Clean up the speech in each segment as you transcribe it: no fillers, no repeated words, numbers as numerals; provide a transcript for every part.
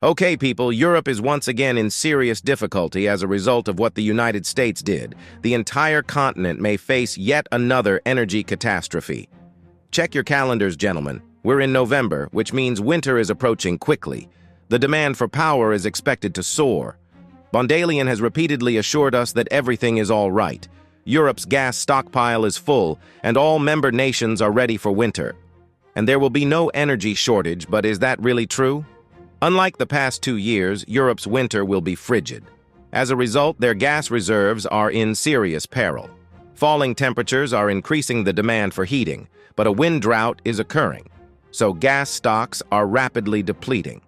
Okay, people, Europe is once again in serious difficulty as a result of what the United States did. The entire continent may face yet another energy catastrophe. Check your calendars, gentlemen. We're in November, which means winter is approaching quickly. The demand for power is expected to soar. Von der Leyen has repeatedly assured us that everything is all right. Europe's gas stockpile is full, and all member nations are ready for winter. And there will be no energy shortage, but is that really true? Unlike the past 2 years, Europe's winter will be frigid. As a result, their gas reserves are in serious peril. Falling temperatures are increasing the demand for heating, but a wind drought is occurring. So gas stocks are rapidly depleting.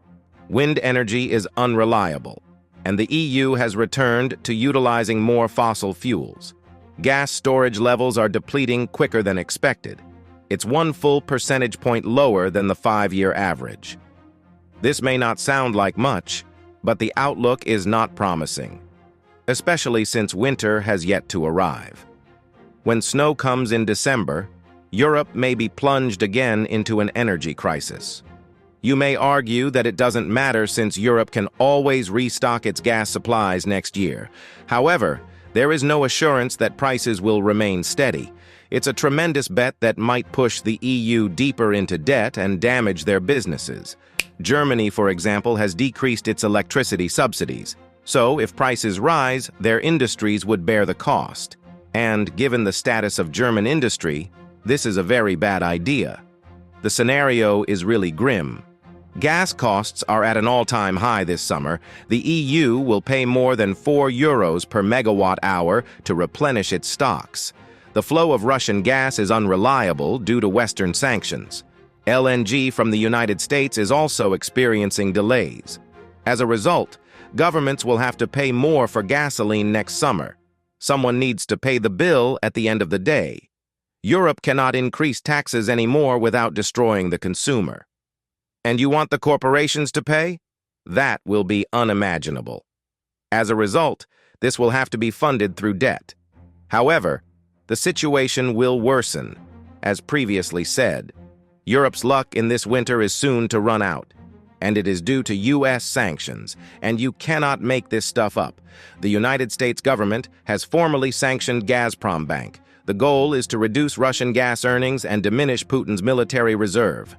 Wind energy is unreliable, and the EU has returned to utilizing more fossil fuels. Gas storage levels are depleting quicker than expected. It's 1 full percentage point lower than the 5-year average. This may not sound like much, but the outlook is not promising, especially since winter has yet to arrive. When snow comes in December, Europe may be plunged again into an energy crisis. You may argue that it doesn't matter since Europe can always restock its gas supplies next year. However, there is no assurance that prices will remain steady. It's a tremendous bet that might push the EU deeper into debt and damage their businesses. Germany, for example, has decreased its electricity subsidies. So, if prices rise, their industries would bear the cost. And, given the status of German industry, this is a very bad idea. The scenario is really grim. Gas costs are at an all-time high this summer. The EU will pay more than €4 per megawatt hour to replenish its stocks. The flow of Russian gas is unreliable due to Western sanctions. LNG from the United States is also experiencing delays. As a result, governments will have to pay more for gasoline next summer. Someone needs to pay the bill at the end of the day. Europe cannot increase taxes anymore without destroying the consumer. And you want the corporations to pay? That will be unimaginable. As a result, this will have to be funded through debt. However, the situation will worsen. As previously said, Europe's luck in this winter is soon to run out, and it is due to U.S. sanctions, and you cannot make this stuff up. The United States government has formally sanctioned Gazprombank. The goal is to reduce Russian gas earnings and diminish Putin's military reserve.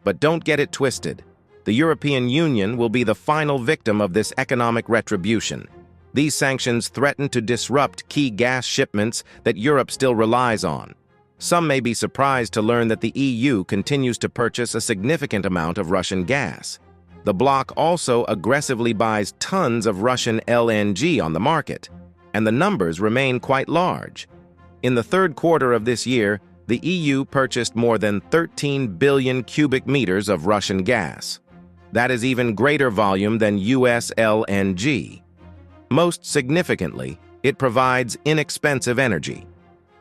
But don't get it twisted. The European Union will be the final victim of this economic retribution. These sanctions threaten to disrupt key gas shipments that Europe still relies on. Some may be surprised to learn that the EU continues to purchase a significant amount of Russian gas. The bloc also aggressively buys tons of Russian LNG on the market, and the numbers remain quite large. In the third quarter of this year, the EU purchased more than 13 billion cubic meters of Russian gas. That is even greater volume than US LNG. Most significantly, it provides inexpensive energy.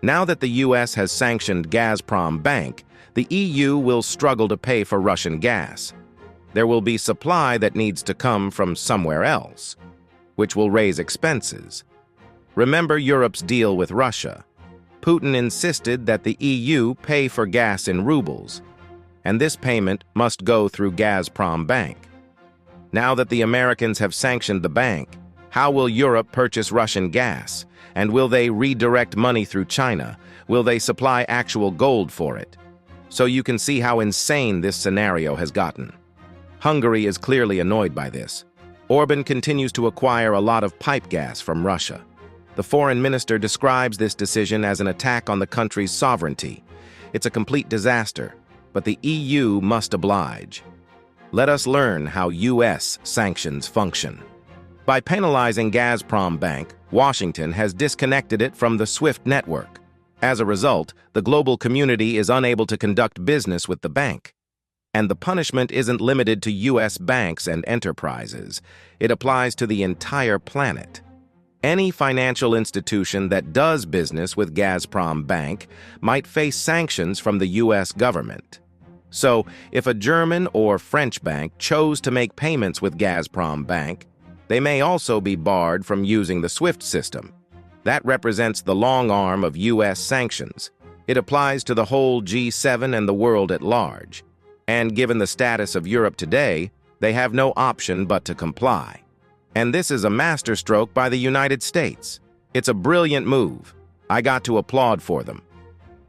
Now that the US has sanctioned Gazprombank, the EU will struggle to pay for Russian gas. There will be supply that needs to come from somewhere else, which will raise expenses. Remember Europe's deal with Russia. Putin insisted that the EU pay for gas in rubles, and this payment must go through Gazprombank. Now that the Americans have sanctioned the bank, how will Europe purchase Russian gas? And will they redirect money through China? Will they supply actual gold for it? So you can see how insane this scenario has gotten. Hungary is clearly annoyed by this. Orban continues to acquire a lot of pipe gas from Russia. The foreign minister describes this decision as an attack on the country's sovereignty. It's a complete disaster, but the EU must oblige. Let us learn how US sanctions function. By penalizing Gazprombank, Washington has disconnected it from the SWIFT network. As a result, the global community is unable to conduct business with the bank. And the punishment isn't limited to US banks and enterprises. It applies to the entire planet. Any financial institution that does business with Gazprombank might face sanctions from the US government. So, if a German or French bank chose to make payments with Gazprombank, they may also be barred from using the SWIFT system. That represents the long arm of US sanctions. It applies to the whole G7 and the world at large. And given the status of Europe today, They have no option but to comply. And this is a masterstroke by the United States. It's a brilliant move. I got to applaud for them.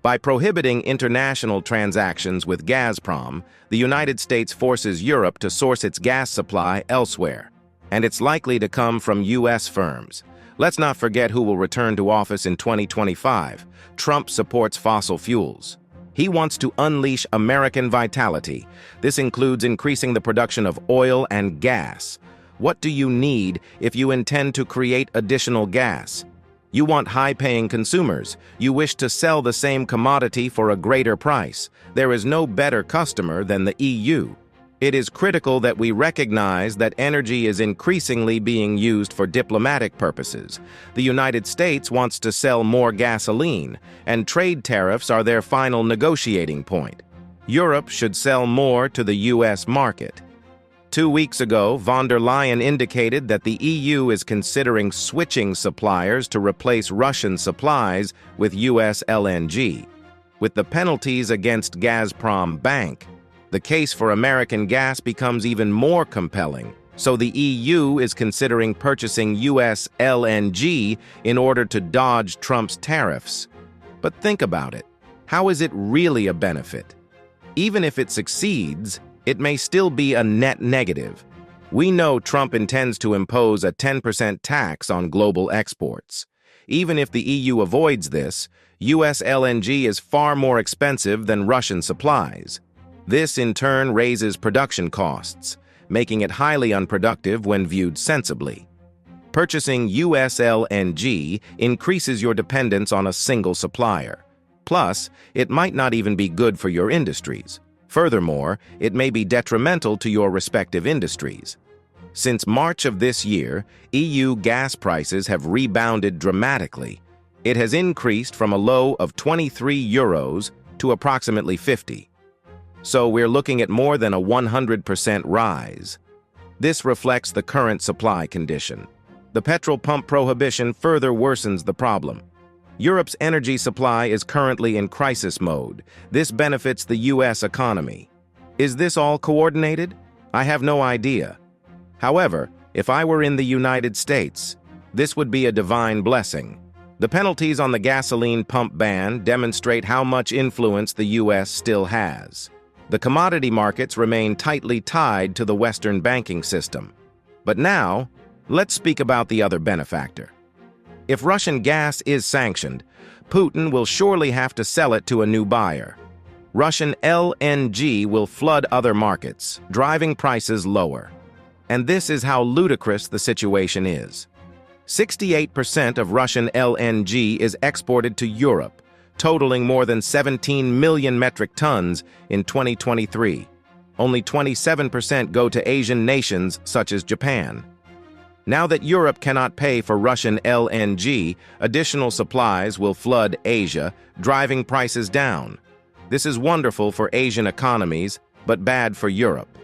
By prohibiting international transactions with Gazprom, the United States forces Europe to source its gas supply elsewhere, and it's likely to come from U.S. firms. Let's not forget who will return to office in 2025. Trump supports fossil fuels. He wants to unleash American vitality. This includes increasing the production of oil and gas. What do you need if you intend to create additional gas? You want high-paying consumers. You wish to sell the same commodity for a greater price. There is no better customer than the EU. It is critical that we recognize that energy is increasingly being used for diplomatic purposes. The United States wants to sell more gasoline, and trade tariffs are their final negotiating point. Europe should sell more to the U.S. market. 2 weeks ago, von der Leyen indicated that the EU is considering switching suppliers to replace Russian supplies with U.S. LNG. With the penalties against Gazprombank, the case for American gas becomes even more compelling. So the EU is considering purchasing U.S. LNG in order to dodge Trump's tariffs. But think about it. How is it really a benefit? Even if it succeeds, it may still be a net negative. We know Trump intends to impose a 10% tax on global exports. Even if the EU avoids this, U.S. LNG is far more expensive than Russian supplies. This, in turn, raises production costs, making it highly unproductive when viewed sensibly. Purchasing U.S. LNG increases your dependence on a single supplier. Plus, it might not even be good for your industries. Furthermore, it may be detrimental to your respective industries. Since March of this year, EU gas prices have rebounded dramatically. It has increased from a low of 23 euros to approximately 50. So we're looking at more than a 100% rise. This reflects the current supply condition. The petrol pump prohibition further worsens the problem. Europe's energy supply is currently in crisis mode. This benefits the U.S. economy. Is this all coordinated? I have no idea. However, if I were in the United States, this would be a divine blessing. The penalties on the gasoline pump ban demonstrate how much influence the U.S. still has. The commodity markets remain tightly tied to the Western banking system. But now, let's speak about the other benefactor. If Russian gas is sanctioned, Putin will surely have to sell it to a new buyer. Russian LNG will flood other markets, driving prices lower. And this is how ludicrous the situation is. 68% of Russian LNG is exported to Europe, totaling more than 17 million metric tons in 2023. Only 27% go to Asian nations such as Japan. Now that Europe cannot pay for Russian LNG, additional supplies will flood Asia, driving prices down. This is wonderful for Asian economies, but bad for Europe.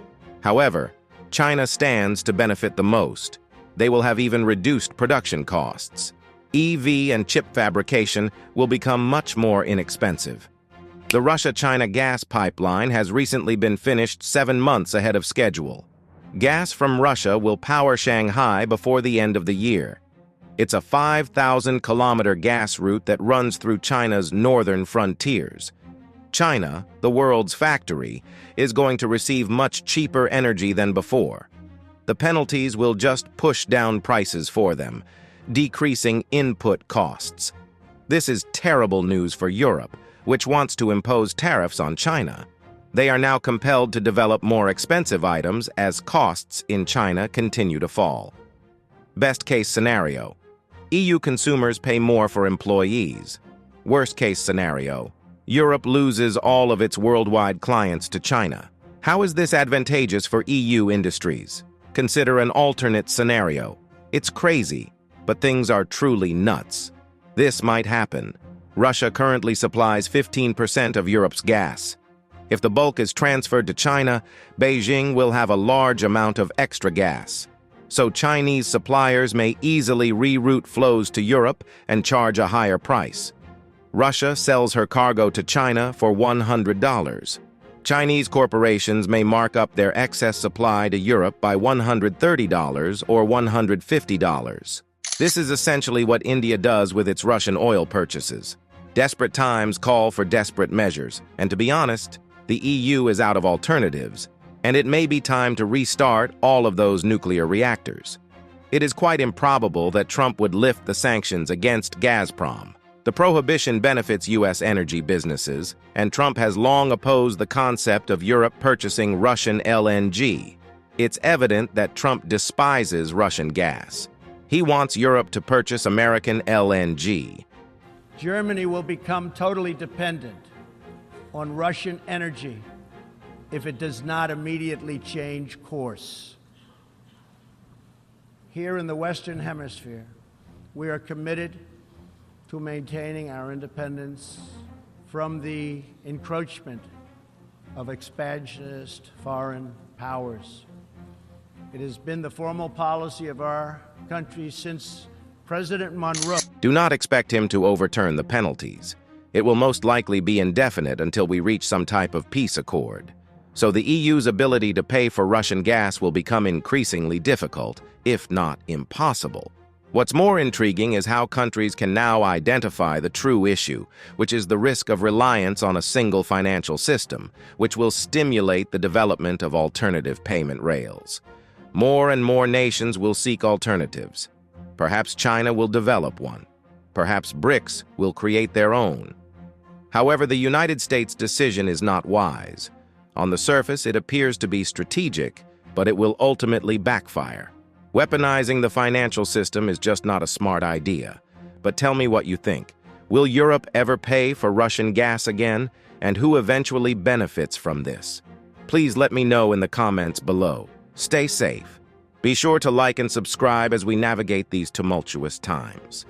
However, China stands to benefit the most. They will have even reduced production costs. EV and chip fabrication will become much more inexpensive. The Russia-China gas pipeline has recently been finished 7 months ahead of schedule. Gas from Russia will power Shanghai before the end of the year. It's a 5,000-kilometer gas route that runs through China's northern frontiers. China, the world's factory, is going to receive much cheaper energy than before. The penalties will just push down prices for them, decreasing input costs. This is terrible news for Europe, which wants to impose tariffs on China. They are now compelled to develop more expensive items as costs in China continue to fall. Best-case scenario: EU consumers pay more for employees. Worst-case scenario: Europe loses all of its worldwide clients to China. How is this advantageous for EU industries? Consider an alternate scenario. It's crazy, but things are truly nuts. This might happen. Russia currently supplies 15% of Europe's gas. If the bulk is transferred to China, Beijing will have a large amount of extra gas. So Chinese suppliers may easily reroute flows to Europe and charge a higher price. Russia sells her cargo to China for $100. Chinese corporations may mark up their excess supply to Europe by $130 or $150. This is essentially what India does with its Russian oil purchases. Desperate times call for desperate measures, and to be honest, the EU is out of alternatives, and it may be time to restart all of those nuclear reactors. It is quite improbable that Trump would lift the sanctions against Gazprom. The prohibition benefits U.S. energy businesses, and Trump has long opposed the concept of Europe purchasing Russian LNG. It's evident that Trump despises Russian gas. He wants Europe to purchase American LNG. Germany will become totally dependent on Russian energy if it does not immediately change course. Here in the Western Hemisphere, we are committed to maintaining our independence from the encroachment of expansionist foreign powers. It has been the formal policy of our country since President Monroe. Do not expect him to overturn the penalties. It will most likely be indefinite until we reach some type of peace accord. So the EU's ability to pay for Russian gas will become increasingly difficult, if not impossible. What's more intriguing is how countries can now identify the true issue, which is the risk of reliance on a single financial system, which will stimulate the development of alternative payment rails. More and more nations will seek alternatives. Perhaps China will develop one. Perhaps BRICS will create their own. However, the United States' decision is not wise. On the surface, it appears to be strategic, but it will ultimately backfire. Weaponizing the financial system is just not a smart idea. But tell me what you think. Will Europe ever pay for Russian gas again? And who eventually benefits from this? Please let me know in the comments below. Stay safe. Be sure to like and subscribe as we navigate these tumultuous times.